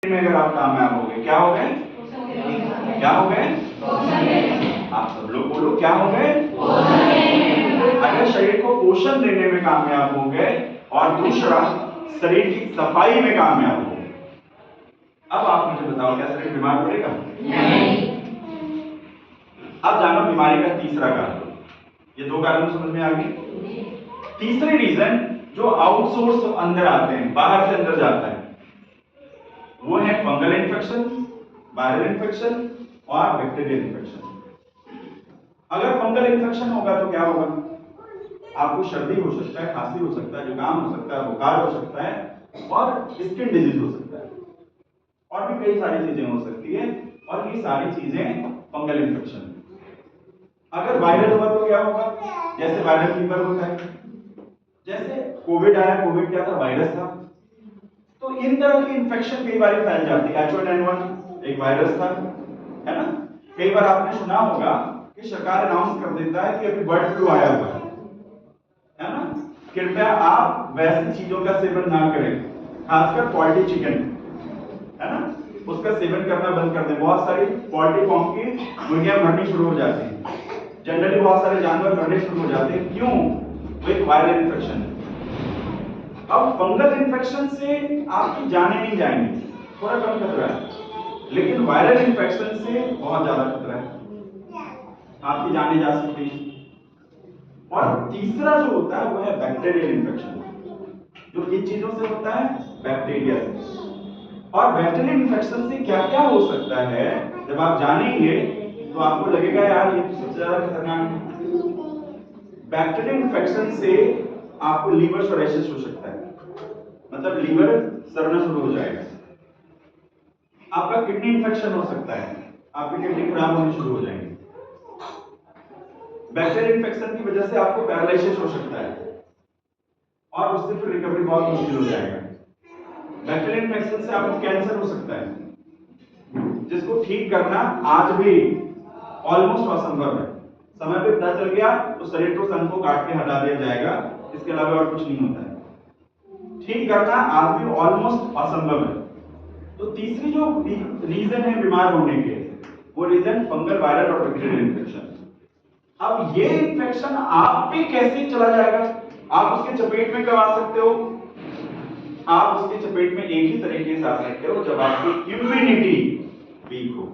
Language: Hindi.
में अगर आप कामयाब हो गए, क्या हो गए? क्या हो गए? आप सब लोग बोलो, क्या हो गए? अगर शरीर को पोषण देने में कामयाब हो गए और दूसरा शरीर की सफाई में कामयाब हो गए। अब आप मुझे बताओ, क्या शरीर बीमार पड़ेगा? नहीं। अब जानो बीमारी का तीसरा कारण। ये दो कारण समझ में आ गए। तीसरे रीजन जो आउटसोर्स अंदर आते हैं, बाहर से अंदर जाता है, वो है फंगल इन्फेक्शन, वायरल इन्फेक्शन और बैक्टीरियल इन्फेक्शन। अगर फंगल इन्फेक्शन होगा तो क्या होगा? आपको सर्दी हो सकता है, खांसी हो सकता है, जुकाम हो सकता है, बुखार हो सकता है और स्किन डिजीज हो सकता है और भी कई सारी चीजें हो सकती है और ये सारी चीजें फंगल इन्फेक्शन। अगर वायरल हुआ तो क्या होगा? जैसे वायरल फीवर होता है, जैसे कोविड आया, कोविड क्या था? वायरस था। तो इन तरह की इन्फेक्शन कई बार फैल जाती है। H1N1 एक वायरस था, है ना? कई बार आपने सुना होगा कि सरकार अनाउंस कर देता है कि अभी बर्ड फ्लू आया हुआ है ना? कृपया आप वैसी चीजों का सेवन ना करें, खासकर पोल्ट्री चिकन, है ना? उसका सेवन करना बंद कर दें। बहुत सारी पोल्ट्री फार्म की मुर्गियां मरनी शुरू हो जाती हैं, जनरली बहुत सारे जानवर मरने शुरू हो जाते हैं। क्यों? वो एक वायरल इन्फेक्शन है। अब फंगल इन्फेक्शन से आपकी जाने नहीं जाएंगी, थोड़ा कम खतरा है, लेकिन वायरल इन्फेक्शन से बहुत ज्यादा खतरा है, आपकी जाने जा सकती है। और तीसरा जो होता है वो है बैक्टीरियल इन्फेक्शन, जो किन चीजों से होता है? बैक्टीरिया से। और बैक्टीरियल इन्फेक्शन से क्या क्या हो सकता है, जब आप जानेंगे तो आपको लगेगा यार ये तो सबसे ज्यादा खतरनाक है। बैक्टीरियल इन्फेक्शन से आपको लीवर सोराइसिस हो सकता है, मतलब लीवर सड़ना शुरू हो जाएगा। आपका किडनी इन्फेक्शन हो सकता है, आपकी किडनी खराब होनी शुरू हो जाएगी। बैक्टीरियल इन्फेक्शन की वजह से आपको पैरालिसिस हो सकता है और उससे फिर रिकवरी बहुत मुश्किल हो जाएगा। बैक्टीरियल इन्फेक्शन से आपको कैंसर हो सकता है, जिसको ठीक करना आज भी ऑलमोस्ट असंभव है। समय पे पता चल गया तो शरीर को संग को काट के हटा दिया जाएगा, इसके अलावा और कुछ नहीं होता है। ठीक करना आज भी ऑलमोस्ट असंभव है। तो तीसरी जो रीजन है बीमार होने के, वो रीजन फंगल, वायरल और बैक्टीरियल इन्फेक्शन। अब ये इन्फेक्शन आप पे कैसे चला जाएगा? आप उसके चपेट में कब आ सकते हो? आप उसके चपेट में एक ही तरीके से आ सकते हो, जब आपकी इम्यूनिटी वीक हो।